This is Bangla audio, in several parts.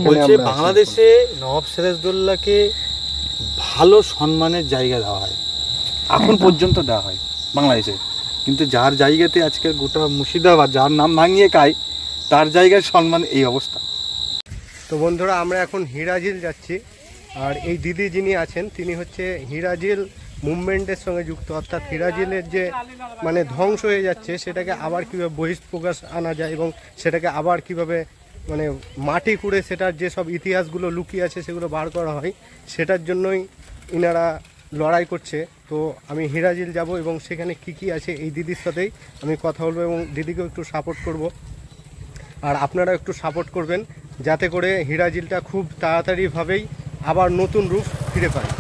বলছে বাংলাদেশে নবাব সিরাজদৌল্লাকে ভালো সম্মানের জায়গা দেওয়া হয়, এখন পর্যন্ত দেওয়া হয় বাংলাদেশে, কিন্তু যার জায়গাতে আজকে গোটা মুর্শিদাবাদ যার নাম ভাঙিয়ে খায় তার জায়গায় সম্মান এই অবস্থা। তো বন্ধুরা আমরা এখন হিরাজিল যাচ্ছি, আর এই দিদি যিনি আছেন তিনি হচ্ছে হিরাজিল মুভমেন্টের সঙ্গে যুক্ত, অর্থাৎ হিরাজিলের যে মানে ধ্বংস হয়ে যাচ্ছে সেটাকে আবার কীভাবে বহিঃপ্রকাশ আনা যায় এবং সেটাকে আবার কিভাবে মানে মাটি খুঁড়ে সেটার যেসব ইতিহাসগুলো লুকিয়ে আছে সেগুলো বার করা হয়, সেটার জন্যই ইনারা লড়াই করছে। তো আমি হিরাজিল যাব এবং সেখানে কি আছে এই দিদির সাথেই আমি কথা বলবো এবং দিদিকেও একটু সাপোর্ট করব, আর আপনারা একটু সাপোর্ট করবেন যাতে করে হিরাজিলটা খুব তাড়াতাড়িভাবেই আবার নতুন রূপ ফিরে পায়।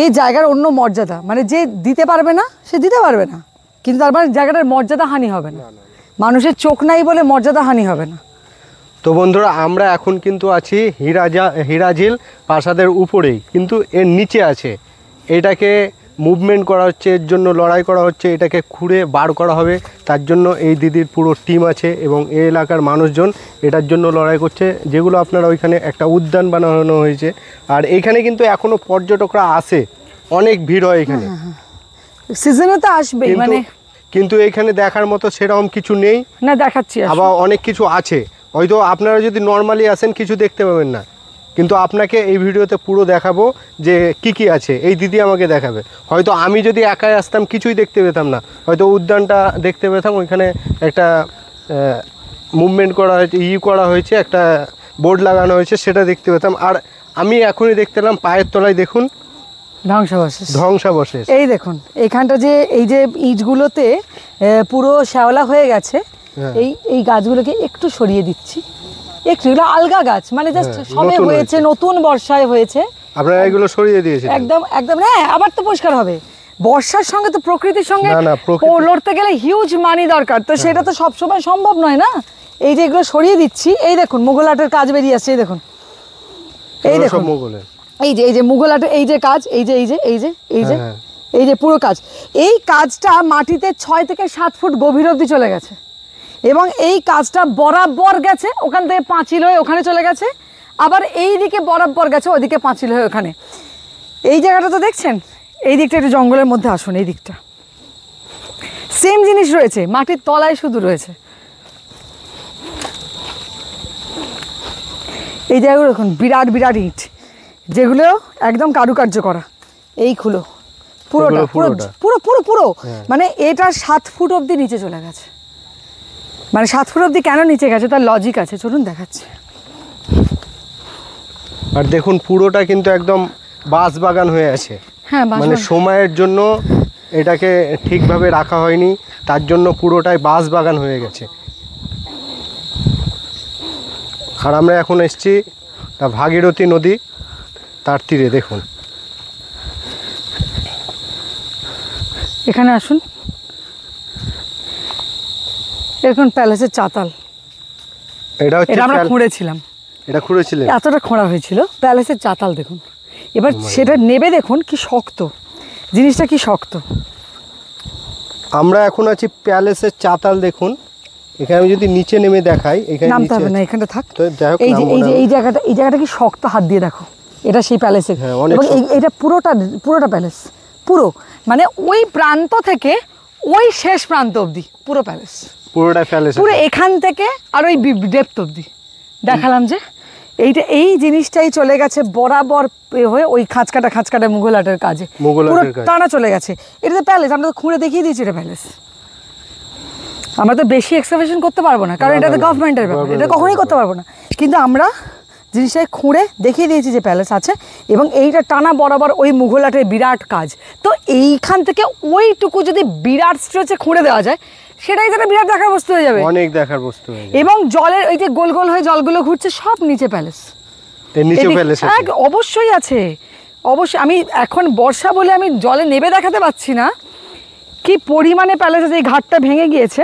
এই জায়গার অন্য মর্যাদা, মানে যে দিতে পারবে না সে দিতে পারবে না, কিন্তু তার মানে জায়গাটার মর্যাদা হানি হবে না, মানুষের চোখ নাই বলে মর্যাদা হানি হবে না। তো বন্ধুরা আমরা এখন কিন্তু আছি হিরাজিল প্রাসাদের উপরেই, কিন্তু এর নিচে আছে, এটাকে মুভমেন্ট করা হচ্ছে, এর জন্য লড়াই করা হচ্ছে, এটাকে খুঁড়ে বার করা হবে, তার জন্য এই দিদির পুরো টিম আছে এবং এই এলাকার মানুষজন এটার জন্য লড়াই করছে, যেগুলো আপনারা ওইখানে একটা উদ্যান বানানো হয়েছে। আর এইখানে কিন্তু এখনও পর্যটকরা আসে, অনেক ভিড় হয় এখানে, সিজনে তো আসবেই, মানে কিন্তু এইখানে দেখার মতো সেরকম কিছু নেই না, দেখাচ্ছি আবার অনেক কিছু আছে, হয়তো আপনারা যদি নর্মালি আসেন কিছু দেখতে পাবেন না, কিন্তু আপনাকে এই ভিডিওতে পুরো দেখাবো যে কি আছে, এই দিদি আমাকে দেখাবে। হয়তো আমি যদি একাই আসতাম কিছুই দেখতে পেতাম না, হয়তো উদ্যানটা দেখতে পেতাম, ওইখানে একটা মুভমেন্ট করা হয়েছে, করা হয়েছে, একটা বোর্ড লাগানো হয়েছে, সেটা দেখতে পেতাম। আর আমি এখনই দেখতে পেলাম পায়ের তলায় দেখুন ধ্বংসাবশেষ। এই দেখুন এইখানটা যে এই যে ইটগুলোতে পুরো শ্যাওলা হয়ে গেছে, এই গাছগুলোকে একটু সরিয়ে দিচ্ছি, একটু, এগুলো আলগা গাছ, মানে জাস্ট সবে হয়েছে, নতুন বর্ষায় হয়েছে, আপনারা এগুলো সরিয়ে দিয়েছেন একদম একদম। হ্যাঁ, আবার তো পরিষ্কার হবে, বর্ষার সঙ্গে তো প্রকৃতির সঙ্গে লড়তে গেলে হিউজ মানি দরকার, তো সেটা তো সবসময় সম্ভব নয় না। এই যে এগুলো সরিয়ে দিচ্ছি, এই দেখুন মুঘল আর্টের কাজ বেরিয়ে আসছে, এই দেখুন, এই দেখুন এই যে মুঘল আর্টের এই যে কাজ, এই যে পুরো কাজ, এই কাজটা মাটিতে 6 থেকে 7 ফুট গভীর অবধি চলে গেছে এবং এই কাজটা বরাবর গেছে, ওখান থেকে পাঁচিল হয়ে ওখানে চলে গেছে, আবার এই দিকে বরাবর গেছে, ওইদিকে পাঁচিল হয়ে ওখানে। এই জায়গাটা তো দেখছেন, এই দিকটা একটু জঙ্গলের মধ্যে আসুন, এই দিকটা সেম জিনিস রয়েছে, মাটির তলায় শুধু রয়েছে। এই জায়গাগুলো দেখুন, বিরাট বিরাট ইট, যেগুলো একদম কারুকার্য করা, এইগুলো পুরোটা পুরো পুরো পুরো পুরো মানে এটা 7 ফুট অবধি নিচে চলে গেছে। মানে 7 ফুট অবধি কেন নিচে গেছে তার লজিক আছে, চলুন দেখাচ্ছি। আর দেখুন পুরোটা কিন্তু একদম বাঁশ বাগান হয়ে আছে, হ্যাঁ, মানে সময়ের জন্য এটাকে ঠিকভাবে রাখা হয়নি, তার জন্য পুরোটাই বাঁশ বাগান হয়ে গেছে। আর আমরা এখন এসেছি ভাগীরথী নদী, তার তীরে দেখুন, এখানে আসুন, দেখুন প্যালেসের চাতাল, এটা আমরা খুঁড়েছিলাম, এটা খুঁড়েছিলেন, এতটা খোঁড়া হয়েছিল, প্যালেসের চাতাল দেখুন। এবার সেটা নেবে দেখুন কি শক্ত জিনিসটা, কি শক্ত। আমরা এখন আছি প্যালেসের চাতাল, দেখুন এখানে আমি যদি নিচে নেমে দেখাই, এখানে নামতে হবে না, এখানটা থাক। এই জায়গাটা কি শক্ত, হাত দিয়ে দেখো, এটা সেই প্যালেসের, এবং এটা পুরোটা প্যালেস, পুরো মানে ওই প্রান্ত থেকে ওই শেষ প্রান্ত অবধি পুরো প্যালেস, পুরোটা প্যালেস, পুরো এখান থেকে আর ওই ডেপথ অবধি দেখালাম যে এই জিনিসটাই চলে গেছে বরাবর হয়ে ওই খাঁচকাটা মুঘল আর্টের কাজে, পুরো টানা চলে গেছে। এটা তো প্যালেস, আমরা তো খুঁড়ে দেখিয়ে দিয়েছি এটা প্যালেস। আমরা তো বেশি এক্সকাভেশন করতে পারবো না, কারণ এটা তো গভর্নমেন্টের ব্যাপার, এটা কখনোই করতে পারবো না, কিন্তু আমরা জিনিসটাকে খুঁড়ে দেখিয়ে দিয়েছি যে প্যালেস আছে এবং এইটা টানা বরাবর ওই মুঘল আর্টের বিরাট কাজ। তো এইখান থেকে ওইটুকু যদি বিরাট স্ট্রেচে খুঁড়ে দেওয়া যায়, সেটাই যেটা বিরাট দেখার বস্তু হয়ে যাবে, অনেক দেখার বস্তু হয়ে যাবে। এবং জলের ওই যে গোল গোল হয়ে জলগুলো ঘুরছে, সব নিচে প্যালেস, অবশ্যই আছে, অবশ্যই। আমি এখন বর্ষা বলে আমি জলে নেবে দেখাতে পাচ্ছি না কি পরিমাণে প্যালেস আছে। এই ঘাটটা ভেঙে গিয়েছে,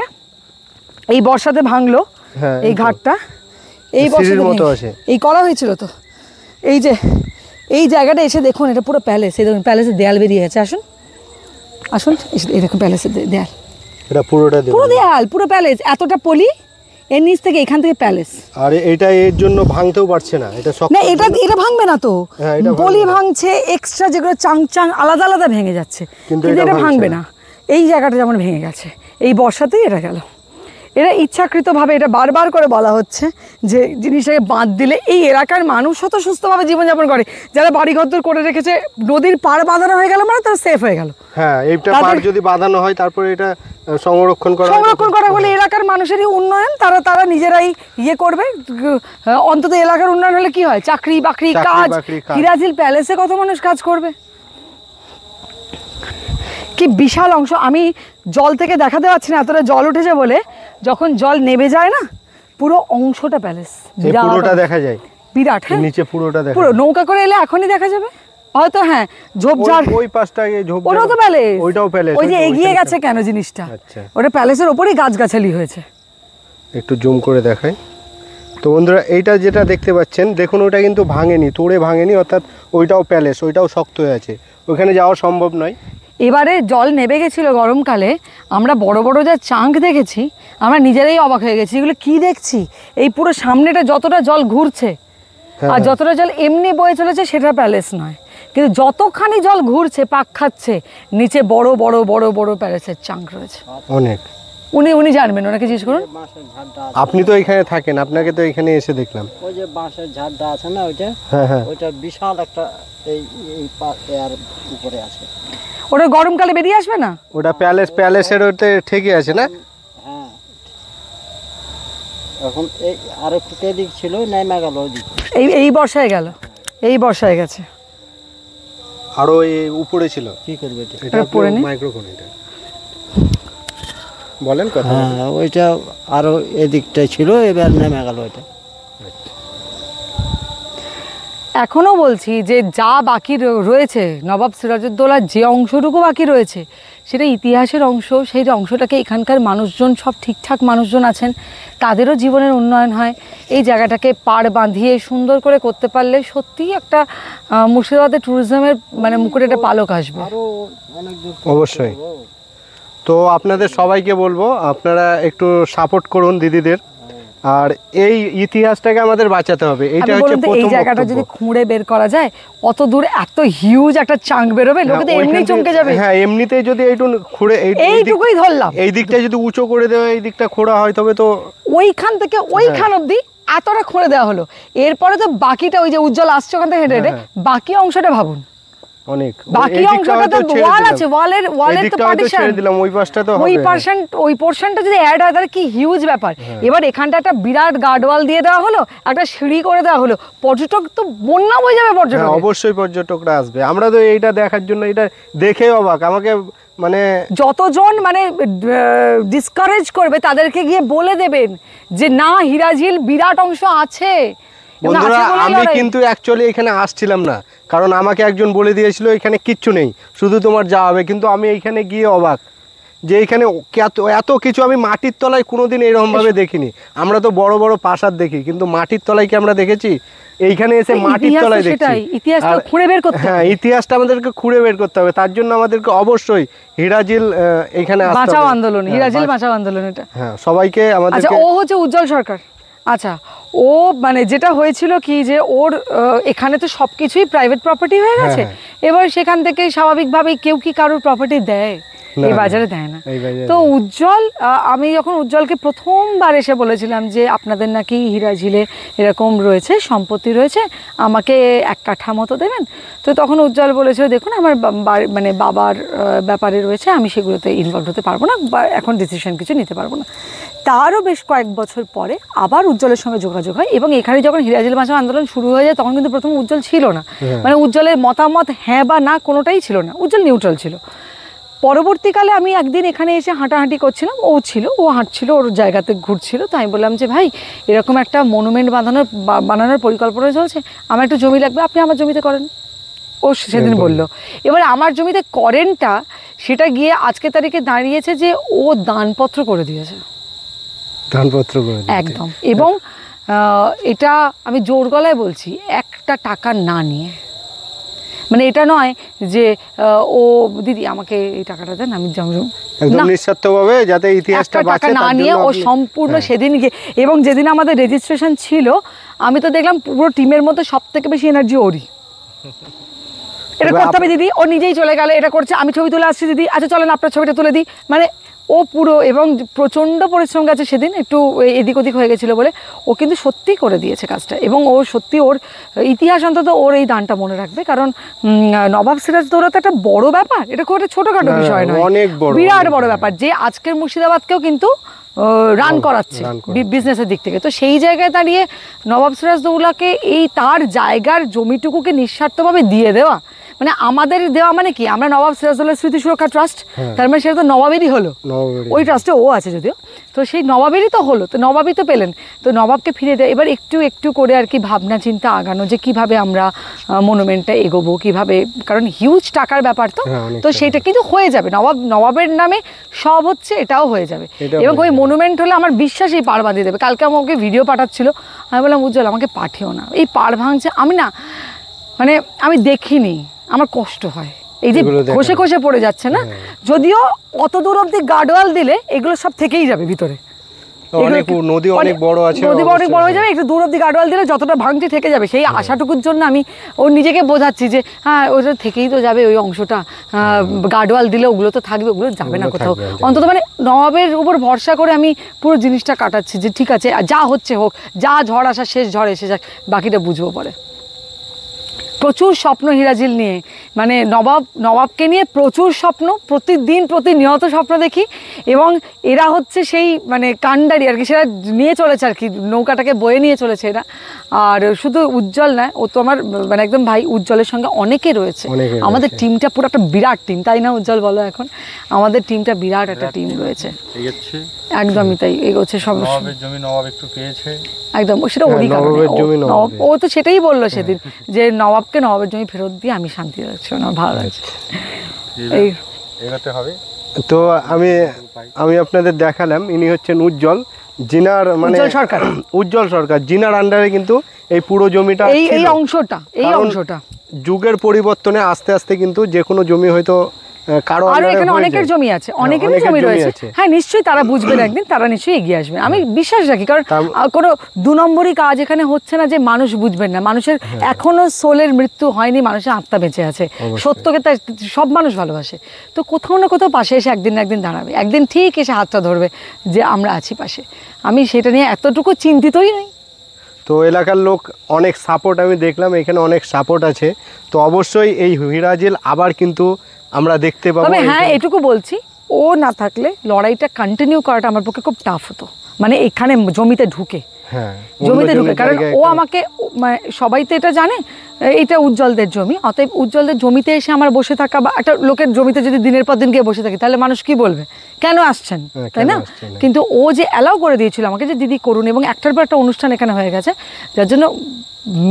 এই বর্ষাতে ভাঙলো এই ঘাটটা, এই বর্ষাতে এই করা হয়েছিল। তো এই যে এই জায়গাটা এসে দেখুন, এটা পুরো প্যালেস, এই দেখুন প্যালেসের দেয়াল বেরিয়ে আছে, আসুন আসুন, এই দেখুন প্যালেসের দেয়াল, এটা পুরোটা পুরো দেয়াল, পুরো প্যালেস, এতটা পলি, এর নিচ থেকে এখান থেকে প্যালেস। আর এটা এর জন্য ভাঙতেও পারছে না, এটা শক্ত না এটা এটা ভাঙবে না তো, হ্যাঁ, এটা বলি ভাঙছে, এক্সট্রা যেগুলো চাং চাং আলাদা আলাদা ভেঙে যাচ্ছে, কিন্তু এটা ভাঙবে না। এই জায়গাটা যেমন ভেঙে গেছে এই বর্ষাতেই এটা গেল। এরা ইচ্ছাকৃতভাবে, এটা বারবার করে বলা হচ্ছে যে জিনিসটাকে বাঁধ দিলে এই এলাকার মানুষও তো সুস্থভাবে জীবনযাপন করে, যারা বাড়িঘর করে রেখেছে, নদীর পাড় বাঁধানো হয়ে গেল মানে তারা সেফ হয়ে গেল। হ্যাঁ, এইটা পাড় যদি বাঁধানো হয় তারপরে এটা সংরক্ষণ করা হলে এলাকার মানুষেরই উন্নয়ন, তারা নিজেরাই ইয়ে করবে। অন্তত এলাকার উন্নয়ন হলে কি হয়, চাকরি বাকরি কাজ। হিরাঝিল প্যালেসে কত মানুষ কাজ করবে, কি বিশাল অংশ। আমি জল থেকে দেখাতে পারছি না, এতটা জল উঠেছে বলে। যখন জল নেমে যায় না, পুরো অংশটা প্যালেস, পুরোটা দেখা যায়, বিরাট। হ্যাঁ, নিচে পুরোটা দেখা, পুরো নৌকা করে এলে এখনই দেখা যাবে হয়তো। হ্যাঁ, ঝোপঝাড় ওই পাশটা ঝোপঝাড়, ওটাও তো প্যালেস, ওইটাও প্যালেস। ওই যে এগিয়ে গেছে কেন জিনিসটা, আচ্ছা, ওটা প্যালেসের ওপরেই গাছগাছালি হয়েছে। একটু জুম করে দেখাই তো বন্ধুরা, এইটা যেটা দেখতে পাচ্ছেন, দেখুন ওটা কিন্তু ভাঙেনি, তোড়ে ভাঙেনি, অর্থাৎ ওইটাও প্যালেস, ওইটাও শক্ত হয়ে আছে, ওখানে যাওয়া সম্ভব নয়। এবারে জল নেমে গেছিলো গরমকালে, আমরা বড় বড় যা চাঙ্ক দেখেছি, আমরা নিজেরাই অবাক হয়ে গেছি। এগুলো কি দেখছি, এই পুরো সামনেটা যতটা জল ঘুরছে আর যতটা জল এমনি বয়ে চলেছে সেটা প্যালেস নয়, কিন্তু যতখানি জল ঘুরছে পাক খাচ্ছে, নিচে বড় বড় বড় বড় প্যালেসের চাঙ্ক রয়েছে অনেক। উনি জানবেন, ওনাকে জিজ্ঞেস করুন। আপনি তো এখানে থাকেন, আপনাকে তো এখানে এসে দেখলাম। ওই যে বাঁশের ঝাড়টা আছে না, ওইটা, হ্যাঁ, ওইটা বিশাল একটা এই এর উপরে আছে। ওটা গরমকালে বেরিয়ে আসবে না, ওটা প্যালেসের ওতে ঠেকে আছে না? হ্যাঁ, এখন এই আর একটু এদিক ছিল, নেমে গেল ওইদিকে। এই বর্ষায় গেল, এই বর্ষায় গেছে। আরো এই উপরে ছিল, কি করবে এটা পড়ে নি মাইক্রোফোন, এটা বলেন কথা। হ্যাঁ, ওইটা আরো এদিকটা ছিল, এবার নেমে গেল ওইটা। এখনো বলছি যে যা বাকি রয়েছে, নবাব সিরাজউদ্দৌলার যে অংশটুকু বাকি রয়েছে সেটা ইতিহাসের অংশ। সেই অংশটাকে এখানকার মানুষজন, সব ঠিকঠাক মানুষজন আছেন, তাদেরও জীবনের উন্নয়ন হয়। এই জায়গাটাকে পাড় বাঁধিয়ে সুন্দর করে করতে পারলে সত্যিই একটা মুর্শিদাবাদের ট্যুরিজমের মানে মুকুটে একটা পালক আসবে। অবশ্যই। তো আপনাদের সবাইকে বলবো, আপনারা একটু সাপোর্ট করুন দিদিদের, আর এই ইতিহাসটাকে আমাদের বাঁচাতে হবে। এইটা হচ্ছে প্রথম। এই জায়গাটা যদি খুঁড়ে বের করা যায়, অত দূর এত হিউজ একটা চাঙ্ক বেরোবে, লোকে তো এমনি চমকে যাবে। হ্যাঁ, এমনিতেই যদি এইটুকু খুঁড়ে, এইটুকুই ধরলাম, এই দিকটা যদি উঁচু করে দেওয়া, এই দিকটা খোঁড়া হয়, তবে তো ওইখান থেকে ওইখান অব্দি এতটা খুঁড়ে দেওয়া হলো। এরপরে তো বাকিটা, ওই যে উজ্জ্বল আসছে ওখান থেকে হেঁটে হেঁটে, বাকি অংশটা ভাবুন, অনেক বাকি অংশটা তো ওয়াল আছে, ওয়ালের তো পার্টিশন ছেড়ে দিলাম, ওই পাশটা তো ওই পোরশনটা যদি অ্যাড হয় তাহলে কি হিউজ ব্যাপার। এবার এখানটা একটা বিরাট গার্ডওয়াল দিয়ে দেওয়া হলো, একটা সিঁড়ি করে দেওয়া হলো, পর্যটক তো বন্যা হয়ে যাবে। পর্যটক অবশ্যই পর্যটকরা আসবে, আমরা তো এইটা দেখার জন্য, এটা দেখে অবাক। আমাকে মানে যতজন মানে ডিসকারেজ করবে তাদেরকে গিয়ে বলে দেবেন যে না, হিরাঝিল বিরাট অংশ আছে। বন্ধুরা, আমি কিন্তু অ্যাকচুয়ালি এখানে আসছিলাম না, কারণ আমাকে একজন বলে দিয়েছিল এখানে কিচ্ছু নেই, শুধু তোমার যাওয়া হবে। কিন্তু আমি এইখানে গিয়ে অবাক যে এইখানে এত কিছু আমি মাটির তলায় কোনোদিন এরকম ভাবে দেখিনি। আমরা তো বড় বড় প্রাসাদ দেখি, কিন্তু মাটির তলায় কি আমরা দেখেছি? এইখানে এসে মাটির তলায় দেখছি। ইতিহাসটা খুঁড়ে বের করতে হবে। হ্যাঁ, ইতিহাসটা আমাদেরকে খুঁড়ে বের করতে হবে। তার জন্য আমাদেরকে অবশ্যই হিরাঝিল এখানে আসতে হবে। বাঁচাও আন্দোলন, হিরাঝিল বাঁচাও আন্দোলন, এটা। হ্যাঁ, সবাইকে আমাদের। আচ্ছা, ও হচ্ছে উজ্জ্বল সরকার। আচ্ছা, ও মানে যেটা হয়েছিল কি, যে ওর এখানে তো সবকিছুই প্রাইভেট প্রপার্টি হয়ে গেছে। এবার সেখান থেকে স্বাভাবিকভাবেই কেউ কি কারোর প্রপার্টি দেয়? এই বাজারে দেয় না। তো উজ্জ্বল, আমি যখন উজ্জ্বলকে প্রথমবার এসে বলেছিলাম যে আপনাদের নাকি হিরাঝিলে এরকম রয়েছে, সম্পত্তি রয়েছে, আমাকে 1 কাঠা মতো দেবেন, তো তখন উজ্জ্বল বলেছিল দেখুন আমার মানে বাবার ব্যাপারে রয়েছে, আমি সেগুলোতে ইনভলভ হতে পারবো না, বা এখন ডিসিশন কিছু নিতে পারবো না। তারও বেশ কয়েক বছর পরে আবার উজ্জ্বলের সঙ্গে যোগাযোগ হয়, এবং এখানে যখন হিরাঝিল বাঁচাও আন্দোলন শুরু হয়ে যায় তখন কিন্তু প্রথম উজ্জ্বল ছিল না, মানে উজ্জ্বলের মতামত হ্যাঁ বা না কোনোটাই ছিল না, উজ্জ্বল নিউট্রাল ছিল। পরবর্তীকালে আমি একদিন এখানে এসে হাঁটাহাঁটি করছিলাম, ও ছিল, ও হাঁটছিল, ওর জায়গাতে ঘুরছিল, তো আমি বললাম যে ভাই এরকম একটা মনুমেন্ট বানানোর পরিকল্পনা চলছে, আমার একটু জমি লাগবে, আপনি আমার জমিতে করেন। ও সেদিন বলল। এবার আমার জমিতে করেনটা, সেটা গিয়ে আজকে তারিখে দাঁড়িয়েছে যে ও দানপত্র করে দিয়েছে, দানপত্র করে একদম। এবং এটা আমি জোর গলায় বলছি, 1 টাকা না নিয়ে। মানে এটা নয় যে ও দিদি আমাকে এই টাকাটা দেন, আমি যাবো একদম নিঃস্বার্থভাবে, যাতে ইতিহাসটা টাকা বাঁচে না তার নিয়ে জন্য ও আপনি- সম্পূর্ণ সেদিন গিয়ে, এবং যেদিন আমাদের রেজিস্ট্রেশন ছিল আমি তো দেখলাম পুরো টিমের মধ্যে সব থেকে বেশি এনার্জি ওরই। এটা এবার করতে হবে দিদি, ও নিজেই চলে গেল, এটা করছে, আমি ছবি তুলে আসছি দিদি, আচ্ছা চলেন আপনার ছবিটা তুলে দিই, মানে ও পুরো, এবং প্রচণ্ড পরিশ্রম গেছে সেদিন, একটু এদিক ওদিক হয়ে গেছিলো বলে ও কিন্তু সত্যি করে দিয়েছে কাজটা, এবং ও সত্যি ওর ইতিহাস অন্তত ওর এই দানটা মনে রাখবে, কারণ নবাব সিরাজদৌল্লা তো একটা বড় ব্যাপার, এটা খুব একটা ছোটোখাটো বিষয় নয়, অনেক বড়, বিরাট অনেক বড় ব্যাপার, যে আজকের মুর্শিদাবাদকেও কিন্তু রান করাচ্ছে বিজনেসের দিক থেকে। তো সেই জায়গায় দাঁড়িয়ে নবাব সিরাজদৌল্লাকে এই তার জায়গার জমিটুকুকে নিঃস্বার্থভাবে দিয়ে দেওয়া, মানে আমাদের দেওয়া মানে কি, আমরা নবাব সিরাজদৌল্লা স্মৃতি সুরক্ষা ট্রাস্ট, তার মানে সেটা তো নবাবেরই হলো, নবাবেরই। ওই ট্রাস্টে ও আছে যদিও, তো সেই নবাবেরই তো হলো, তো নবাবই তো পেলেন, তো নবাবকে ফিরে দেয়। এবার একটু একটু করে আর কি ভাবনা চিন্তা আগানো, যে কিভাবে আমরা মনুমেন্টটা এগোবো, কিভাবে, কারণ হিউজ টাকার ব্যাপার তো, অনেক তো সেইটা কিন্তু হয়ে যাবে, নবাবের নামে সব হচ্ছে, এটাও হয়ে যাবে, এটাও এবং ওই মনুমেন্ট হলে আমার বিশ্বাস এই পাড় বাঁধিয়ে দেবে। কালকে আমাকে ভিডিও পাঠাচ্ছিল, আমি বললাম উজ্জ্বল আমাকে পাঠিও না, এই পাড় ভাঙছে, আমি না, মানে আমি দেখিনি, আমার কষ্ট হয়, এই যে এগুলো দেখা খসে খসে পড়ে যাচ্ছে না, যদিও অত দূর অব্দি গার্ডওয়াল দিলে এগুলো সব থেকেই যাবে ভিতরে, অনেক নদী অনেক বড় আছে, নদী অনেক বড় হয়ে যাবে, একটু দূর অব্দি গার্ডওয়াল দিলে যতটা ভাঙটি থেকে যাবে, সেই আশাটুকুর জন্য আমি ওর নিজেকে বোঝাচ্ছি যে হ্যাঁ ওটা থেকেই তো যাবে ওই অংশটা, গার্ডওয়াল দিলে ওগুলো তো থাকবে, ওগুলো যাবে না কোথাও, অন্তত মানে নবাবের উপর ভরসা করে আমি পুরো জিনিসটা কাটাচ্ছি, যে ঠিক আছে যা হচ্ছে হোক, যা ঝড় আসা শেষ ঝড় এসে যাক, বাকিটা বুঝবো পরে। প্রচুর স্বপ্ন হিরাজিল নিয়ে, মানে নবাবকে নিয়ে প্রচুর স্বপ্ন, প্রতিদিন প্রতিনিয়ত স্বপ্ন দেখি, এবং এরা হচ্ছে সেই মানে কাণ্ডারি আর কি, সেটা নিয়ে চলেছে আর কি, নৌকাটাকে বয়ে নিয়ে চলেছে এরা। আর শুধু উজ্জ্বল নয়, ও তো আমার মানে একদম ভাই, উজ্জ্বলের সঙ্গে অনেকে রয়েছে, আমাদের টিমটা পুরো একটা বিরাট টিম, তাই না উজ্জ্বল বলো, এখন আমাদের টিমটা বিরাট একটা টিম রয়েছে, একদমই তাই, এগোচ্ছে সব, নবাবের জমি নবাব একটু পেয়েছে, একদম সেটা ওরই কারণে, ও তো সেটাই বললো সেদিন, যে নবাবকে নবাবের জমি ফেরত দিয়ে আমি শান্তি লাগছে, আমার ভালো লাগছে, এই এগাতে হবে। তো আমি আপনাদের দেখালাম, ইনি হচ্ছেন উজ্জ্বল, জিনার মানে উজ্জ্বল সরকার, জিনার আন্ডারে কিন্তু এই পুরো জমিটা, এই অংশটা যুগের পরিবর্তনে আস্তে আস্তে কিন্তু যে কোনো জমি হয়তো কারো আরো এখানে অনেকের জমি আছে, অনেকেরই জমি রয়েছে, হ্যাঁ নিশ্চয়ই তারা বুঝবেন একদিন, তারা নিশ্চয়ই এগিয়ে আসবে, আমি বিশ্বাস রাখি, কারণ কোনো দু নম্বরই কাজ এখানে হচ্ছে না যে মানুষ বুঝবেন না, মানুষের এখনো সোলের মৃত্যু হয়নি, মানুষের আত্মা বেঁচে আছে, সত্যকে তার সব মানুষ ভালোবাসে, তো কোথাও না কোথাও পাশে এসে একদিন না একদিন দাঁড়াবে, একদিন ঠিক এসে হাতটা ধরবে যে আমরা আছি পাশে, আমি সেটা নিয়ে এতটুকু চিন্তিতই নই। তো এলাকার লোক অনেক সাপোর্ট আমি দেখলাম, এখানে অনেক সাপোর্ট আছে, তো অবশ্যই এই হিরাজিল আবার কিন্তু আমরা দেখতে পাবো। তবে হ্যাঁ এটুকু বলছি, ও না থাকলে লড়াইটা কন্টিনিউ করাটা আমার পক্ষে খুব টাফ হতো, মানে এখানে জমিতে ঢুকে, কারণ ও আমাকে, মানে সবাই তো এটা জানে এটা উজ্জ্বলদের জমি, অতএব উজ্জ্বলদের জমিতে এসে আমার বসে থাকা, বা একটা লোকের জমিতে যদি দিনের পর দিন গিয়ে বসে থাকি, তাহলে মানুষ কি বলবে, কেন আসছেন, তাই না? কিন্তু ও যে অ্যালাউ করে দিয়েছিল আমাকে যে দিদি করুন, এবং একটার পর একটা অনুষ্ঠান এখানে হয়ে গেছে, যার জন্য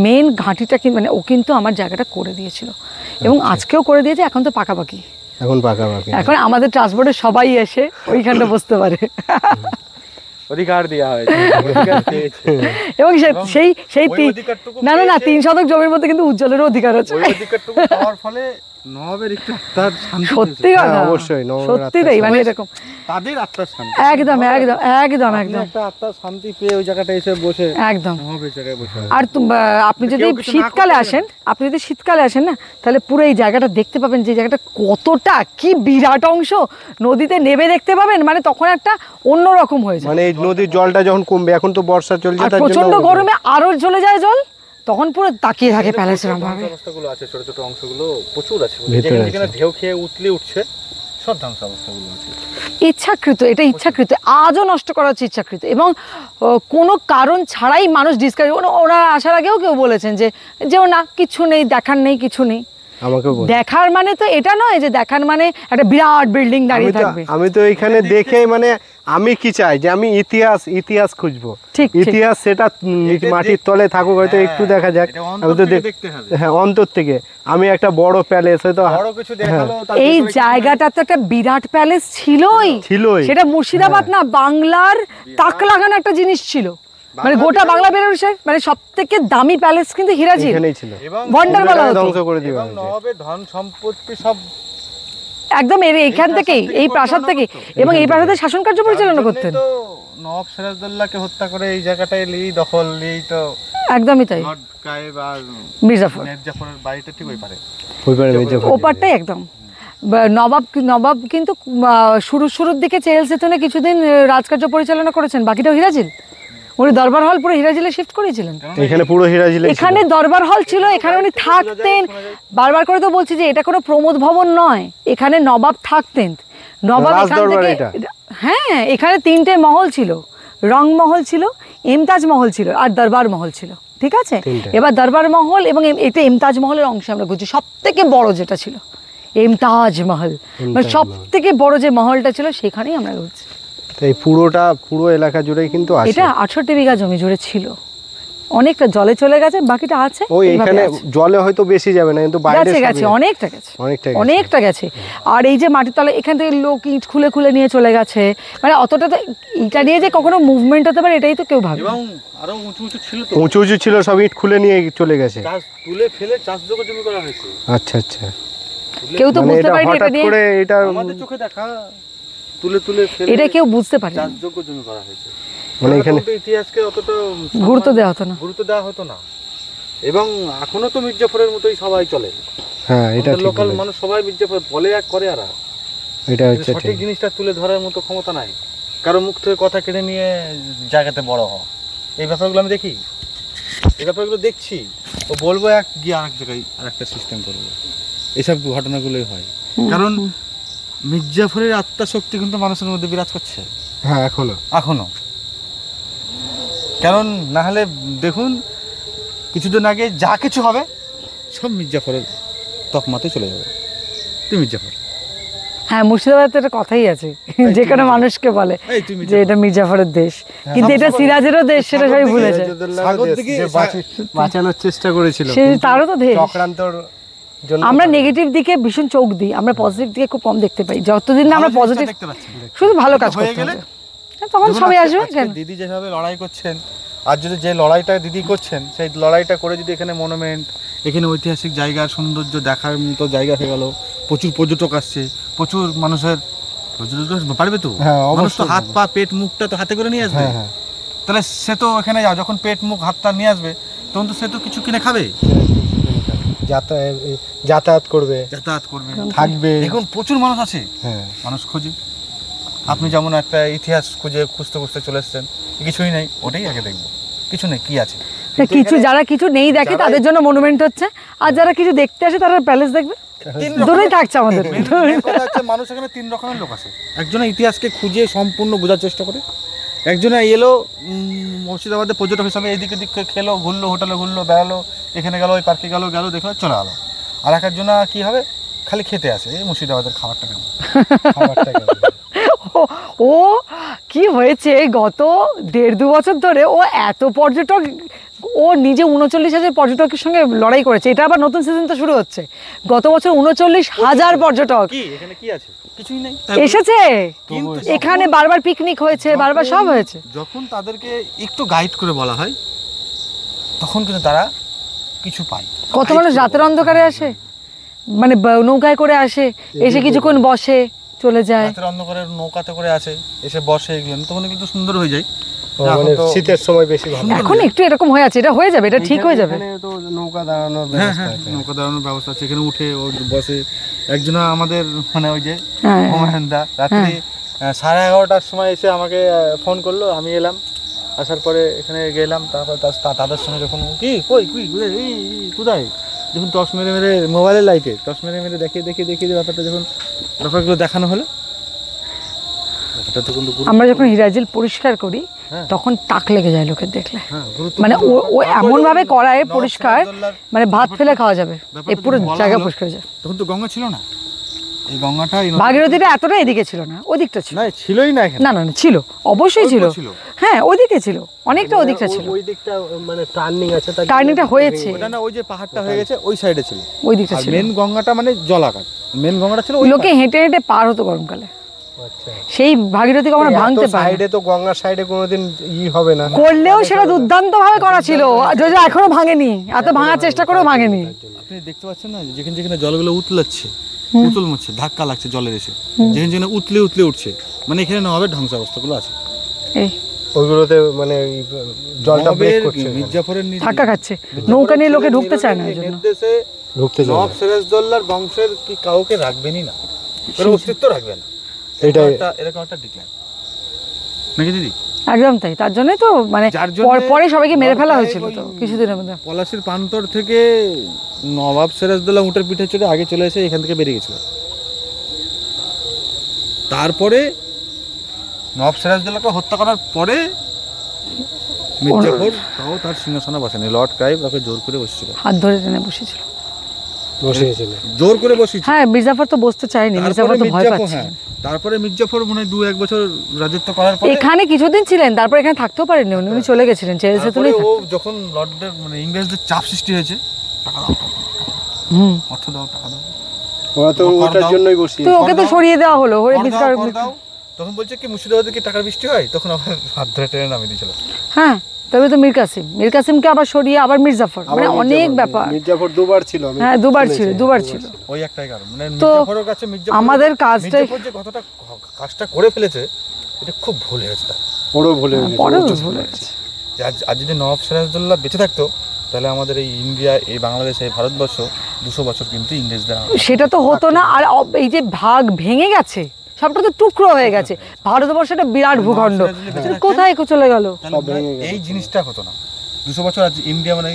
মেন ঘাঁটিটা কিন্তু, মানে ও কিন্তু আমার জায়গাটা করে দিয়েছিল, এবং আজকেও করে দিয়েছে, এখন তো পাকাপাকি, এখন আমাদের ট্রান্সপোর্টে সবাই এসে ওইখানটা বসতে পারে, অধিকার দেওয়া হয়েছে, এবং সেই না 3 শতক জমির মধ্যে কিন্তু উজ্জ্বলেরও অধিকার আছে, ওই অধিকারটুকু পাওয়ার ফলে নবাবের একটু আত্মার শান্তি, সত্যি কথা, অবশ্যই সত্যি তাই, মানে এরকম তাদের আত্মার শান্তি, একদম একদম একদম একদম একটা আত্মার শান্তি পেয়ে ওই জায়গাটা এসে বসে, একদম নবাবের জায়গায় বসে। আর আপনি যদি শীতকালে আসেন না, তাহলে পুরো এই জায়গাটা দেখতে পাবেন, যে জায়গাটা কতটা কি বিরাট অংশ, নদীতে নেমে দেখতে পাবেন, মানে তখন একটা অন্যরকম হয়ে যায়, মানে এই নদীর জলটা যখন কমবে, এখন তো বর্ষা চলছে, তার জন্য প্রচন্ড গরমে আরো চলে যায় জল, তখন পুরো তাকিয়ে থাকে প্যালেসের ভাবে, অবস্থাগুলো আছে, ছোট ছোট অংশগুলো প্রচুর আছে, যেখানে ঢেউ খেয়ে উঠছে সব ধ্বংস অবস্থাগুলো আছে, ইচ্ছাকৃত, এটা ইচ্ছাকৃত, আজও নষ্ট করা হচ্ছে ইচ্ছাকৃত, এবং কোনো কারণ ছাড়াই মানুষ ডিসকাস, ওরা আসার আগেও কেউ বলেছেন যে না কিছু নেই, দেখার নেই, কিছু নেই, দেখার মানে তো এটা নয় যে দেখার মানে একটা বিরাট বিল্ডিং দাঁড়িয়ে থাকবে, আমি তো এখানে দেখে মানে আমি কি চাই যে আমি ইতিহাস খুঁজবো, ইতিহাস সেটা মাটির তলে থাকুক, হয়তো একটু দেখা যাক, আমি তো হ্যাঁ অন্তর থেকে, আমি একটা বড় প্যালেস হয়তো এই জায়গাটা তো একটা বিরাট প্যালেস ছিলই, সেটা মুর্শিদাবাদ না, বাংলার তাক লাগানো একটা জিনিস ছিল, মানে গোটা বাংলা বেনারসের মানে সবথেকে দামি প্যালেস কিন্তু হিরাজিল এখানেই ছিল, এবং ওয়ান্ডার বলা হতো। ধ্বংস করে দিবা এবং নবাবের ধন সম্পত্তি সব একদম এইখান থেকেই, এই প্রাসাদ থেকে, এবং এই প্রাসাদের শাসন কার্য পরিচালনা করতেন। তো নবাব সিরাজউদ্দৌলাকে হত্যা করে এই জায়গাটায় দখল নিয়েই তো একদমই তাই। লর্ড কায়েব আর মির্জাফর মির্জাফরের বাড়িটা ঠিক ওই পারে। ওপারটাই একদম নবাব কিন্তু শুরুর দিকে চেহেল সেতুনে কিছুদিন রাজকার্য পরিচালনা করেছেন, বাকিটাও হিরাজিল। উনি দরবার হল পুরো হিরাজিলে শিফট করেছিলেন। এখানে পুরো হিরাজিলে এখানে দরবার হল ছিল, এখানে উনি থাকতেন। বারবার করে তো বলছি যে এটা কোনো প্রমোদ ভবন নয়, এখানে নবাব থাকতেন। নবাব এখান থেকে, হ্যাঁ, এখানে 3টে মহল ছিল, রং মহল ছিল, এমতাজ মহল ছিল, আর দরবার মহল ছিল, ঠিক আছে। এবার দরবার মহল এবং এটা এমতাজ মহলের অংশ আমরা বুঝি। সব থেকে বড় যেটা ছিল এমতাজ মহল, মানে সব থেকে বড় যে মহলটা ছিল সেখানেই আমরা বুঝছি। এই পুরো এলাকা জুড়েই কিন্তু আছে। এটা 68 বিঘা জমি জুড়ে ছিল, অনেকটা জলে চলে গেছে, বাকিটা আছে। ওই এখানে জলে হয়তো বেশি যাবে না, কিন্তু বাইরে গেছে অনেকটা গেছে। আর এই যে মাটির তলা, এখান থেকে লোক ইট খুলে খুলে নিয়ে চলে গেছে, মানে অতটা তো এটা নিয়ে যে কখনো মুভমেন্ট হতে পারে এটাই তো কেউ ভাবে। এবং আরো উঁচু ছিল, তো উঁচু ছিল, সব ইট খুলে নিয়ে চলে গেছে, চাষ তুলে ফেলে চাষযোগ্য জমি করা হয়েছে। আচ্ছা আচ্ছা, কেউ তো বুঝতে পারেনি এটা নিয়ে, এটা আমাদের চোখে দেখা, তুলে ফেলে এটা কেউ বুঝতে পারেনি, চাষযোগ্য জমি করা হয়েছে। মানে এখানে ইতিহাসকে অতটা গুরুত্ব দেওয়া হতো না। এবং এখনো তো মির্জাফরের মতোই সবাই চলে। হ্যাঁ, এটা লোকাল মানুষ সবাই মির্জাফর বলে এক করে, আর এটা হচ্ছে সঠিক জিনিসটা তুলে ধরার মতো ক্ষমতা নাই কারো মুখ থেকে কথা কেড়ে নিয়ে জায়গাতে বড় হওয়া। এই ব্যাপারগুলো আমি দেখি, এই ব্যাপারগুলো দেখছি, ও বলবো এক গিয়ে আরেক জায়গায় আরেকটা সিস্টেম করবো। এইসব ঘটনাগুলোই হয়, কারণ মির্জাফরের আত্মা শক্তি কিন্তু মানুষের মধ্যে বিরাজ করছে। হ্যাঁ, এখনো কারণ না হলে দেখুন কিছুদিন আগে যা কিছু হবে সব মির্জাফরের তকমাতে চলে যাবে। তুই মির্জাফর, হ্যাঁ, মুর্শিদাবাদে একটা কথাই আছে, যেখানে মানুষকে বলে যে এটা মির্জাফরের দেশ, কিন্তু এটা সিরাজেরও দেশ, সেটা সবাই ভুলেছে। বাঁচানোর চেষ্টা করেছিল, তারও তো দেশ। চক্রান্তর জন্য আমরা নেগেটিভ দিকে ভীষণ চোখ দিই, আমরা পজিটিভ দিকে খুব কম দেখতে পাই। যতদিন না আমরা পজিটিভ দেখতে পাচ্ছি, শুধু ভালো কাজ করতে হবে, তখন সবাই আসবে। কেন দিদি যেভাবে লড়াই করছেন, আর যদি যে লড়াইটা দিদি করছেন সেই লড়াইটা করে যদি এখানে মনুমেন্ট, এখানে ঐতিহাসিক জায়গার সৌন্দর্য দেখার মতো জায়গা হয়ে গেল, প্রচুর পর্যটক আসছে, প্রচুর মানুষের পারবে তো, মানুষ তো হাত পা পেট মুখটা তো হাতে করে নিয়ে আসবে, তাহলে সে তো এখানে যখন পেট মুখ হাতটা নিয়ে আসবে তখন তো সে তো কিছু কিনে খাবে, যাতায়াত করবে, থাকবে। এখন প্রচুর মানুষ আছে, মানুষ খোঁজে। আপনি যেমন একটা ইতিহাস খুঁজতে চলে এসছেন, কিছুই নেই, ওটাই আগে দেখবো, কিছু নেই, কি আছে কিছু। যারা কিছু নেই দেখে তাদের জন্য মনুমেন্ট হচ্ছে, আর যারা কিছু দেখতে আসে তারা প্যালেস দেখবে, দুটোই থাকছে আমাদের। মানুষ এখানে 3 রকমের লোক আছে। একজনে ইতিহাসকে খুঁজে সম্পূর্ণ বোঝার চেষ্টা করে, একজনে এলো মুর্শিদাবাদে পর্যটক হিসাবে এইদিকে দিক খেলো, ঘুরলো, হোটেলে ঘুরলো, বেড়ালো, এখানে গেলো, ওই পার্কে গেলো, দেখলো, চলে গেলো। আর একজন কি হবে, খালি খেতে আসে, এই মুর্শিদাবাদের খাবারটা কেমন। ও কি হয়েছে, গত 1.5-2 বছর ধরে ও এত পর্যটক, ও নিজে 39,000 পর্যটকের সঙ্গে লড়াই করেছে। এটা আবার নতুন সিজন তো শুরু হচ্ছে। গত বছর 39,000 পর্যটক এখানে কি আছে, কিছুই নেই, এসেছে। এখানে বারবার পিকনিক হয়েছে, বারবার সব হয়েছে। যখন তাদেরকে একটু গাইড করে বলা হয় তখন কিন্তু তারা কিছু পায়। কত মানুষ রাতের অন্ধকারে আসে, মানে নৌকায় করে আসে, এসে কিছুক্ষণ বসে চলে যায়, রাতের অন্ধকারে নৌকাতে করে আসে, এসে বসে, এগুলো তখন কিন্তু সুন্দর হয়ে যায়। শীতের সময় বেশি ভালো, এখন একটু এরকম হয়ে আছে, এটা হয়ে যাবে, এটা ঠিক হয়ে যাবে। নৌকা দাঁড়ানোর ব্যবস্থা আছে, এখানে উঠে ও বসে। একজন আমাদের মানে ওই যে হুমায়ুনদা রাত্রি 11:30টার সময় এসে আমাকে ফোন করলো, আমি এলাম, আসার পরে এখানে গেলাম, তারপর তাদের সঙ্গে যখন কোথায় যখন টর্চ মেরে মোবাইলের লাইটে টর্চ মেরে দেখিয়ে ব্যাপারটা, যখন ব্যাপারগুলো দেখানো হলো, আমরা যখন হিরাজিল পরিষ্কার করি তখন টাক লেগে যায় লোকের দেখলে, মানে ও এমন ভাবে করায় পরিষ্কার, মানে ভাত ফেলে খাওয়া যাবে, এই পুরো জায়গা পরিষ্কার হয়ে যায়। তখন তো গঙ্গা ছিল না, এই গঙ্গাটা ভাগীরথীটা এতটা এদিকে ছিল না, ওদিকটা ছিল। না, ছিলই না এখানে। না ছিল, অবশ্যই ছিল, হ্যাঁ ওদিকে ছিল, অনেকটা ওদিকটা ছিল, ওই দিকটা মানে টার্নিং আছে, টার্নিংটা হয়েছে, ওটা না ওই যে পাহাড়টা হয়ে গেছে ওই সাইডে ছিল, ওই দিকটা ছিল। মেন গঙ্গাটা মানে জলাকার, মেন গঙ্গাটা ছিল ওই লোকে হেঁটে হেঁটে পার হতো গরমকালে, আচ্ছা সেই ভাগীরথীকে আমরা ভাঙতে পারি সাইডে তো গঙ্গার সাইডে কোনোদিন হবে না, করলেও সেটা দুর্দান্ত ভাবে করা ছিল, যদিও এখনো ভাঙেনি, এত ভাঙার চেষ্টা করেও ভাঙেনি। আপনি দেখতে পাচ্ছেন না যেখানে যেখানে জলগুলো উতলাচ্ছে, উতল মরছে, ধাক্কা লাগছে জলের এসে, যেখানে যেখানে উতলে উতলে উঠছে, মানে এখানে নবাবের ধ্বংসাবস্থাগুলো আছে। এই ওইগুলোতে মানে জলটা ব্রেক করছে, মির্জাফরের ধাক্কা খাচ্ছে, নৌকা নিয়ে লোকে ঢুকতে চায় না, এই জন্য নির্দেশে নবাব সিরাজদৌল্লার বংশের কি কাউকে রাখবেনই না, কোনো অস্তিত্ব রাখবে না, এরকম একটা ডিক্লাইন নাকি দিদি? একদম তাই, তার জন্যই তো মানে পরে সবাইকে মেরে ফেলা হয়েছিল তো কিছুদিনের মধ্যে। পলাশীর প্রান্তর থেকে নবাব সিরাজদৌল্লা উটের পিঠে চড়ে আগে চলে এসে এখান থেকে বেরিয়ে গেছিল। তারপরে নবাব সিরাজদৌল্লাকে হত্যা করার পরে মির্জাফর তাও তার সিংহাসনে বসেনি, লর্ড ক্রাইভ ওকে জোর করে বসেছিল, হাত ধরে টেনে বসেছিল, জোর করে বসেছিল। হ্যাঁ, মির্জাফর তো বসতে চায়নি, মির্জাফর তো ভয় পাচ্ছে। তারপরে মির্জাফর মনে হয় 2-1 বছর রাজত্ব করার পরে এখানে কিছুদিন ছিলেন, তারপর এখানে থাকতেও পারেননি, উনি চলে গেছিলেন, চেয়েছে তো ও যখন লর্ডদের মানে ইংরেজদের চাপ সৃষ্টি হয়েছে, টাকা দাও, অর্থ দাও, টাকা দাও, ওরা তো ওটার জন্যই বসিয়ে, তো ওকে তো সরিয়ে দেওয়া হলো, হরে বিস্কার। তখন বলছে কি মুর্শিদাবাদে কি টাকার বৃষ্টি হয়, তখন আবার হাত ধরে টেনে নামিয়ে দিয়েছিল। হ্যাঁ, তবে তো মীর কাসিমকে আবার সরিয়ে আবার মির্জাফর, মানে অনেক ব্যাপার। মির্জাফর দুবার ছিল, হ্যাঁ দুবার ছিল। ওই একটাই কারণ, মানে মির্জাফরের কাছে আমাদের কাজটাই কতটা কাজটা করে ফেলেছে, এটা খুব ভুল হয়েছে, তার বড় ভুল হয়েছে। আজ যদি নবাব সিরাজদৌল্লা বেঁচে থাকতো, তাহলে আমাদের এই ইন্ডিয়া, এই বাংলাদেশ, এই ভারতবর্ষ 200 বছর কিন্তু ইংরেজদের সেটা তো হতো না। আর এই যে ভাগ ভেঙে গেছে, সবটা তো টুকরো হয়ে গেছে, ভারতবর্ষ একটা বিরাট ভূখণ্ড, কোথায় চলে গেল, এই জিনিসটা হতো না। 200 বছর আজ ইন্ডিয়া মানে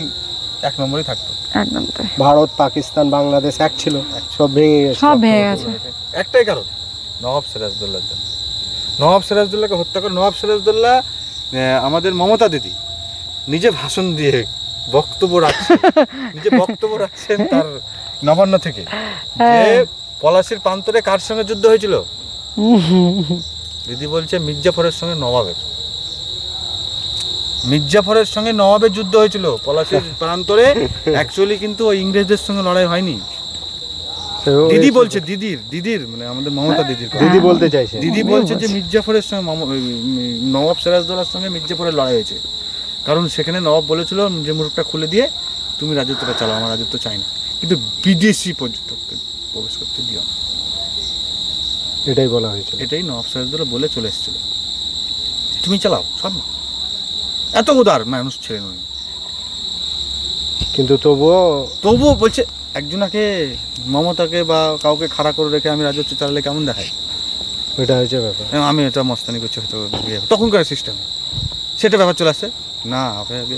1 নম্বরেই থাকতো। একদম তাই। ভারত, পাকিস্তান, বাংলাদেশ এক ছিল, সব ভেঙে গেছে। একটাই কারণ, নবাব সিরাজদৌল্লার জন্য। নবাব সিরাজদৌল্লাকে হত্যা করে নবাব সিরাজদৌল্লা আমাদের মমতা দিদি নিজে ভাষণ দিয়ে বক্তব্য রাখছেন তার নবান্ন থেকে, যে পলাশীর প্রান্তরে কার সঙ্গে যুদ্ধ হয়েছিল, দিদি বলছে মির্জাফরের সঙ্গে নবাবের যুদ্ধ হয়েছিল পলাশীর প্রান্তরে। অ্যাকচুয়ালি কিন্তু ওই ইংরেজদের সঙ্গে লড়াই হয়নি। দিদি বলছে, দিদির মানে আমাদের মমতা দিদির দিদি বলতে চাইছে, দিদি বলছে যে মির্জাফরের সঙ্গে নবাব সিরাজদৌল্লার সঙ্গে মির্জাফরের লড়াই হয়েছে, কারণ সেখানে নবাব বলেছিল যে মুরুখটা খুলে দিয়ে তুমি রাজত্বটা চালাও, আমার রাজত্ব চাই না, কিন্তু বিদেশি পর্যটককে প্রবেশ করতে দিও না, এটাই বলা হয়েছিল। এটাই নবাব সিরাজদৌল্লা বলে চলে এসেছিল, তুমি চালাও সব না। এত উদার মানুষ ছিলেন উনি, কিন্তু তবুও বলছে একজনকে, মমতাকে বা কাউকে খাড়া করে রেখে আমি রাজত্ব চালালে কেমন দেখায়, এটা হয়েছে ব্যাপার। আমি এটা মস্তানি করছি হয়তো, তখনকার সিস্টেম সেটা ব্যাপার চলে আসছে না, আগে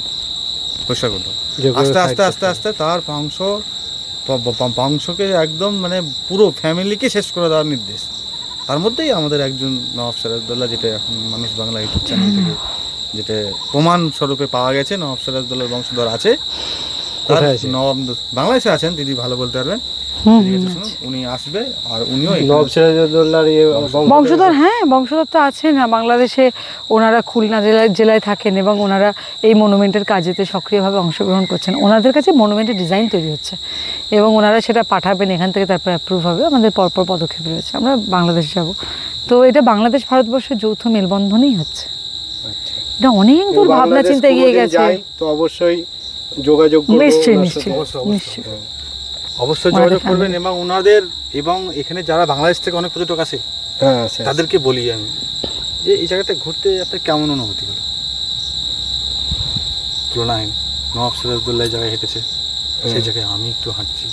পরিষ্কার করতে আস্তে আস্তে আস্তে আস্তে তার বংশকে একদম মানে পুরো ফ্যামিলিকে শেষ করে দেওয়ার নির্দেশ। তার মধ্যেই আমাদের একজন নবাব সিরাজদৌল্লা, যেটা এখন মানুষ বাংলা ইউটিউব চ্যানেল থেকে যেটা প্রমাণ স্বরূপে পাওয়া গেছে, নবাব সিরাজদৌল্লার বংশধর আছে, নবাব বাংলাদেশে আছেন, দিদি ভালো বলতে পারবেন, উনি আসবে। আর উনিও নবাব সিরাজদৌল্লার বংশধর, হ্যাঁ বংশধর তো আছেন। বাংলাদেশে ওনারা খুলনা জেলায় থাকেন এবং ওনারা এই মনুমেন্টের কাজেতে সক্রিয়ভাবে অংশগ্রহণ করছেন। ওনাদের কাছে মনুমেন্টের ডিজাইন তৈরি হচ্ছে এবং ওনারা সেটা পাঠাবেন, এখান থেকে তারপর অ্যাপ্রুভ হবে। আমাদের পরপর পদক্ষেপ রয়েছে, আমরা বাংলাদেশ যাব। তো এটা বাংলাদেশ ভারতবর্ষের যৌথ মেলবন্ধনেই হচ্ছে। এটা অনেক দূর ভাবনা চিন্তা এগিয়ে গেছে। তো অবশ্যই যোগাযোগ অবশ্যই যোগাযোগ করবেন এবং ওনাদের, এবং এখানে যারা বাংলাদেশ থেকে অনেক পর্যটক আসে তাদেরকে বলি আমি যে এই জায়গাটা ঘুরতে আপনার কেমন অনুভূতি হলো, তুলনাহীন। নবাব সিরাজদৌল্লা জায়গায় হেঁটেছে, সেই জায়গায় আমি একটু হাঁটছি,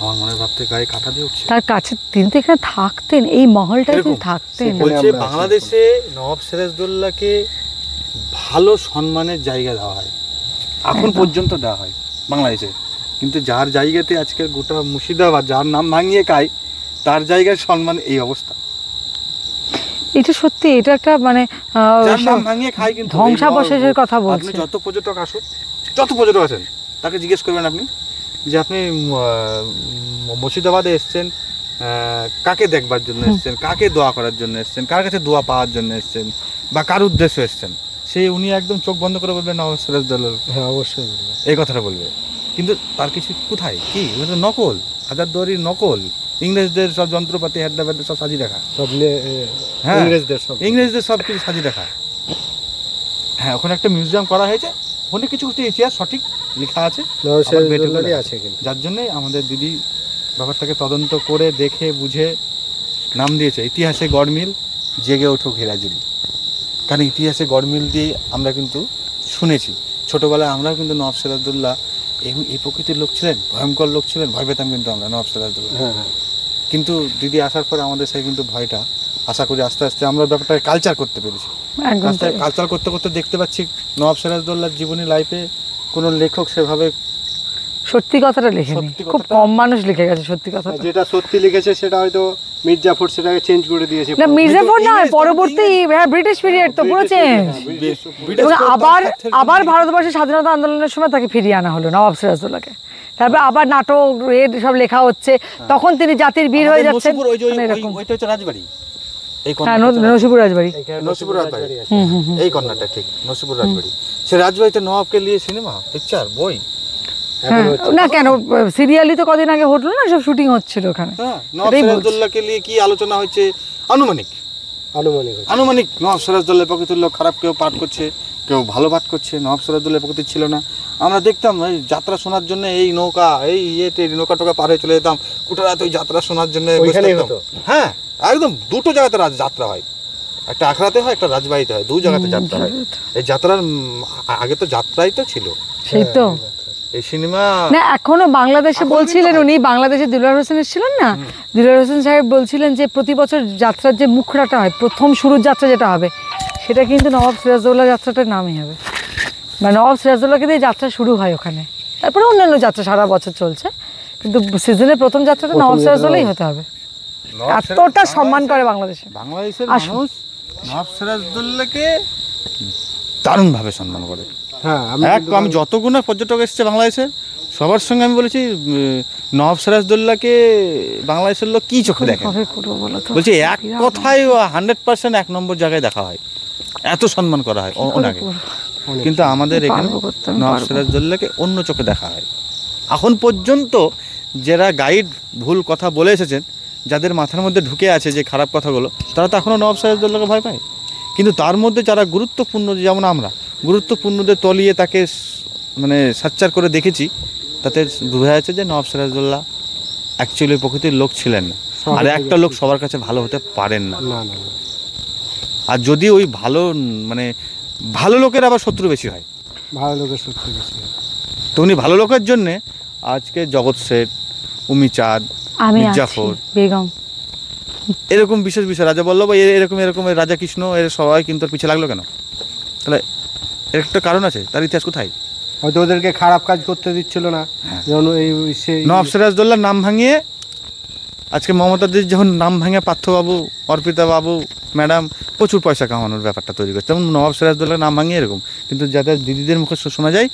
আমার মনের ভাবতে গায়ে কাঁটা দিয়ে উঠছে। তার কাছে তিনি তো এখানে থাকতেন, এই মহলটায় তিনি থাকতেন। বলছে বাংলাদেশে নবাব সিরাজদৌল্লাকে ভালো সম্মানের জায়গা দেওয়া হয়, এখন পর্যন্ত দেওয়া হয় বাংলাদেশে, কিন্তু যার জায়গাতে আজকের গোটা মুর্শিদাবাদ যার নাম ভাঙিয়ে খায়, তার জায়গায় সম্মান এই অবস্থা। এটা সত্যি, এটা একটা মানে নাম ভাঙিয়ে খায়, কিন্তু ধ্বংসাবশেষের কথা বলছেন। আপনি যত পর্যটক আসুন, যত পর্যটক আছেন, তাকে জিজ্ঞেস করবেন আপনি যে আপনি মুর্শিদাবাদে এসছেন কাকে দেখবার জন্য এসছেন, কাকে দোয়া করার জন্য এসছেন, কার কাছে দোয়া পাওয়ার জন্য এসছেন, বা কার উদ্দেশ্য এসছেন, সেই উনি একদম চোখ বন্ধ করে বলবেন নবাব সিরাজদৌল্লার। হ্যাঁ অবশ্যই এই কথাটা বলবে, কিন্তু তার কিছু কোথায় কি নকল, হাজারদুয়ারির নকল, ইংরেজদের সব যন্ত্রপাতি হেড্ডা সব সাজিয়ে রাখা, সব হ্যাঁ ইংরেজদের ইংরেজদের সব কিছু সাজিয়ে রাখা। হ্যাঁ, ওখানে একটা মিউজিয়াম করা হয়েছে, ওখানে কিছু কিছু ইতিহাস সঠিক লেখা আছে, আছে কিন্তু। যার জন্যই আমাদের দিদি ব্যাপারটাকে তদন্ত করে দেখে বুঝে নাম দিয়েছে ইতিহাসে গড়মিল, জেগে উঠুক হিরাজুলি। কারণ ইতিহাসে গড়মিল দিয়ে আমরা কিন্তু শুনেছি ছোটোবেলায়, আমরাও কিন্তু নবাব সিরাজউদ্দৌলা এই প্রকৃতির লোক ছিলেন, ভয়ঙ্কর লোক ছিলেন, ভয় পেতাম কিন্তু আমরা নবাব সিরাজউদ্দৌলা। কিন্তু দিদি আসার পরে আমাদের সেই কিন্তু ভয়টা, আশা করি আস্তে আস্তে আমরা ব্যাপারটাকে কালচার করতে পেরেছি। কালচার করতে করতে দেখতে পাচ্ছি নবাব সিরাজউদ্দৌলার জীবনী লাইফে কোনো লেখক সেভাবে সত্যি কথাটা লেখেনি, খুব কম মানুষ লিখে গেছে সত্যি কথা। যেটা সত্যি লিখেছে সেটা হয়তো মির্জাফর সেটাকে চেঞ্জ করে দিয়েছে। না, মির্জাফর নয়, পরবর্তী ব্রিটিশ পিরিয়ড তো পুরো চেঞ্জ। এবং আবার ভারতবর্ষের স্বাধীনতা আন্দোলনের সময় তাকে ফিরিয়ে আনা হলো নবাব সিরাজউদ্দৌলাকে। তারপর আবার নাটক সব লেখা হচ্ছে, তখন তিনি জাতির বীর হয়ে যাচ্ছেন। রাজবাড়ি, নসিপুর রাজবাড়ি, এই কন্যাটা ঠিক নসিপুর রাজবাড়ি। সে রাজবাড়িতে নবাবকে নিয়ে সিনেমা পিকচার বই। না কেন, সিরিয়ালি তো কদিন আগে হলো না, সব শুটিং হচ্ছিল ওখানে। নবাব সিরাজউদ্দৌলাকে নিয়ে কি আলোচনা হচ্ছে, আনুমানিক নবাব সিরাজউদ্দৌলার প্রকৃতির লোক খারাপ, কেউ পাঠ করছে, কেউ ভালো পাঠ করছে। নবাব সিরাজউদ্দৌলার প্রকৃতি ছিল না। আমরা দেখতাম এই যাত্রা শোনার জন্য এই নৌকা, এই নৌকা টোকা পার হয়ে চলে যেতাম কুটারাত, ওই যাত্রা শোনার জন্য। হ্যাঁ, একদম দুটো জায়গাতে যাত্রা হয়, একটা আখড়াতে হয়, একটা রাজবাড়িতে হয়, দু জায়গাতে যাত্রা হয়। এই যাত্রার আগে তো যাত্রাই তো ছিল, সেই তো এই সিনেমা। না, এখনো বাংলাদেশে বলছিলেন উনি, বাংলাদেশে দিলওয়ার হোসেন এসেছিলেন না, দিলওয়ার হোসেন সাহেব বলছিলেন যে প্রতি বছর যাত্রার যে মুখড়াটা হয়, প্রথম শুরুর যাত্রা যেটা হবে, সেটা কিন্তু নবাব সিরাজউদ্দৌলা যাত্রাটার নামই হবে। মানে নবাব সিরাজউদ্দৌলাকে দিয়ে যাত্রা শুরু হয় ওখানে, তারপরে অন্যান্য যাত্রা সারা বছর চলছে, কিন্তু সিজনের প্রথম যাত্রাটা নবাব সিরাজউদ্দৌলাই হতে হবে। এতটা সম্মান করে বাংলাদেশের মানুষ নবাব সিরাজউদ্দৌলাকে দারুণভাবে সম্মান করে। হ্যাঁ, আমি যতগুলো পর্যটক এসেছে বাংলাদেশের, সবার সঙ্গে আমি বলেছি নবাব সিরাজউদ্দৌলাকে বাংলাদেশের লোক কি চোখে দেখে, বলছি এক কথায় 100% 1 নম্বর জায়গায় দেখা হয়, এত সম্মান করা হয় ওনাকে। কিন্তু আমাদের এখানে নবাব সিরাজউদ্দৌলাকে অন্য চোখে দেখা হয়। এখন পর্যন্ত যারা গাইড ভুল কথা বলে এসেছেন, যাদের মাথার মধ্যে ঢুকে আছে যে খারাপ কথাগুলো, তারা তো এখনও নবাব সিরাজউদ্দৌলাকে ভয় পায়। কিন্তু তার মধ্যে যারা গুরুত্বপূর্ণ, যেমন আমরা গুরুত্বপূর্ণদের তলিয়ে তাকে মানে সাচ্চার করে দেখেছি, তাতে বোঝা যাচ্ছে যে নবাব সিরাজউদ্দৌলা অ্যাকচুয়ালি প্রকৃতির লোক ছিলেন না। আর একটা লোক সবার কাছে ভালো হতে পারেন না। আর যদি ওই ভালো মানে ভালো লোকের আবার শত্রু বেশি হয়, ভালো লোকের শত্রু বেশি হয়। তো উনি ভালো লোকের জন্যে আজকে জগৎ শেঠ, উমিচাঁদ, মির্জাফর, বেগম, এরকম বিশেষ বিশেষ রাজা বল্লভ, এরকম রাজা কৃষ্ণ, এর সবাই কিন্তু পিছিয়ে লাগলো কেন? তাহলে এর একটা কারণ আছে, তার ইতিহাস কোথায়? হয়তো ওদেরকে খারাপ কাজ করতে দিচ্ছিল না। যেমন নবাব সিরাজউদ্দৌলার নাম ভাঙিয়ে আজকে মমতাদির যখন নাম ভাঙে পার্থবাবু, অর্পিতা বাবু, ম্যাডাম প্রচুর পয়সা কামানোর ব্যাপারটা তৈরি করছে। তেমন নবাব সিরাজউদ্দৌলার নাম ভাঙিয়ে এরকম, কিন্তু যাদের দিদিদের মুখে শোনা যায়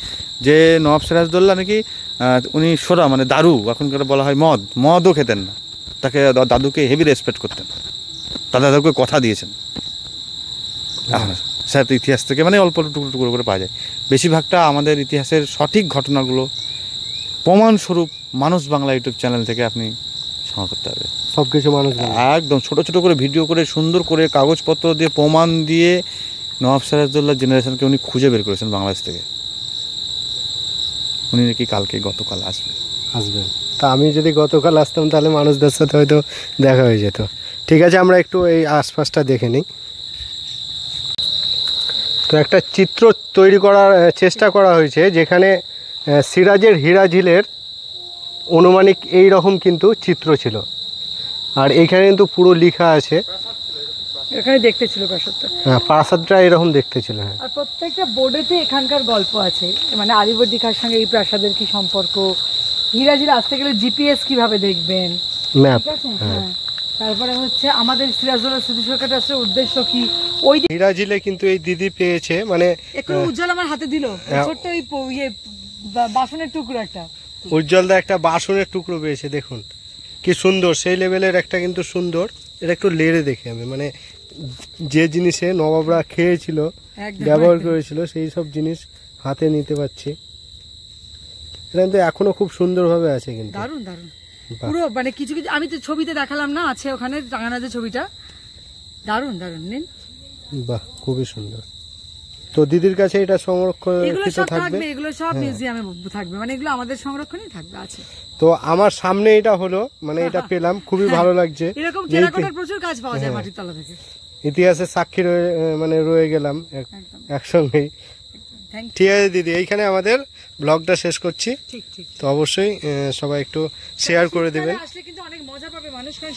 যে নবাব সিরাজউদ্দৌলা নাকি উনি সোরা মানে দারু, এখনকার বলা হয় মদও খেতেন না, তাকে দাদুকে হেভি রেসপেক্ট করতেন, দাদুকে কথা দিয়েছেন। স্যার ইতিহাস থেকে মানে অল্প টুকরো করে পাওয়া যায়। বেশিরভাগটা আমাদের ইতিহাসের সঠিক ঘটনাগুলো প্রমাণস্বরূপ মানুষ বাংলা ইউটিউব চ্যানেল থেকে আপনি সংগ্রহ করতে হবে। সব কিছু মানুষ একদম ছোট ছোট করে ভিডিও করে সুন্দর করে কাগজপত্র দিয়ে প্রমাণ দিয়ে নবাব সিরাজউদ্দৌলার জেনারেশনকে উনি খুঁজে বের করেছেন বাংলাদেশ থেকে। উনি নাকি গতকাল আসবেন। তা আমি যদি গতকাল আসতাম তাহলে মানুষদের সাথে হয়তো দেখা হয়ে যেত। ঠিক আছে, আমরা একটু এই আশপাশটা দেখে নিই। তো একটা চিত্র তৈরি করার চেষ্টা করা হয়েছে, যেখানে সিরাজের হিরাঝিলের অনুমানিক এই রকম কিন্তু চিত্র ছিল, আর এইখানে কিন্তু পুরো লেখা আছে। এখানে দেখতে ছিল প্রাসাদটা, হ্যাঁ প্রাসাদটা এরকম দেখতে ছিল। হ্যাঁ, আর প্রত্যেকটা বোর্ডেতে এখানকার গল্প আছে, মানে আলিবর্দি খাঁর সঙ্গে এই প্রাসাদের কি সম্পর্ক, হিরাঝিল আসতে গেলে জিপিএস কিভাবে দেখবেন, ম্যাপ। হ্যাঁ, তারপরে হচ্ছে আমাদের সিরাজউদ্দৌলা স্মৃতিসৌধ ট্রাস্টের উদ্দেশ্য কি। ওই হিরাঝিলে কিন্তু এই দিদি পেয়েছে, মানে একটু উজ্জ্বল আমার হাতে দিল ছোট্ট ওই বাসনের টুকরো, একটা উজ্জ্বলদা একটা বাসনের টুকরো পেয়েছে। দেখুন কি সুন্দর, সেই লেভেলের একটা কিন্তু সুন্দর। এটা একটু লেড়ে দেখে আমি, মানে যে জিনিসে নবাবরা খেয়েছিল, ব্যবহার করেছিল, সেই সব জিনিস হাতে নিতে পারছি। এটা কিন্তু এখনো খুব সুন্দরভাবে আছে, কিন্তু দারুণ পুরো, মানে কিছু কিছু আমি তো ছবিতে দেখালাম না, আছে ওখানে টাঙানো যে ছবিটা, দারুণ দারুণ নিন। বাহ, খুবই সুন্দর। তো দিদির কাছে এটা এগুলো সংরক্ষিত সব থাকবে। থাকবে, এগুলো সব মিউজিয়ামে থাকবে, মানে এগুলো আমাদের সংরক্ষণেই থাকবে, আছে। তো আমার সামনে এটা হলো, মানে এটা পেলাম, খুবই ভালো লাগছে। এরকম টেরাকোটার প্রচুর কাজ পাওয়া যায় মাটির তলা থেকে। ইতিহাসের সাক্ষী রয়ে গেলাম একসঙ্গেই। ঠিক আছে দিদি, এইখানে আমাদের ব্লগটা শেষ করছি। ঠিক ঠিক। তো অবশ্যই সবাই একটু শেয়ার করে দেবেন। আসলে কিন্তু অনেক মজা পাবে মানুষ, কারণ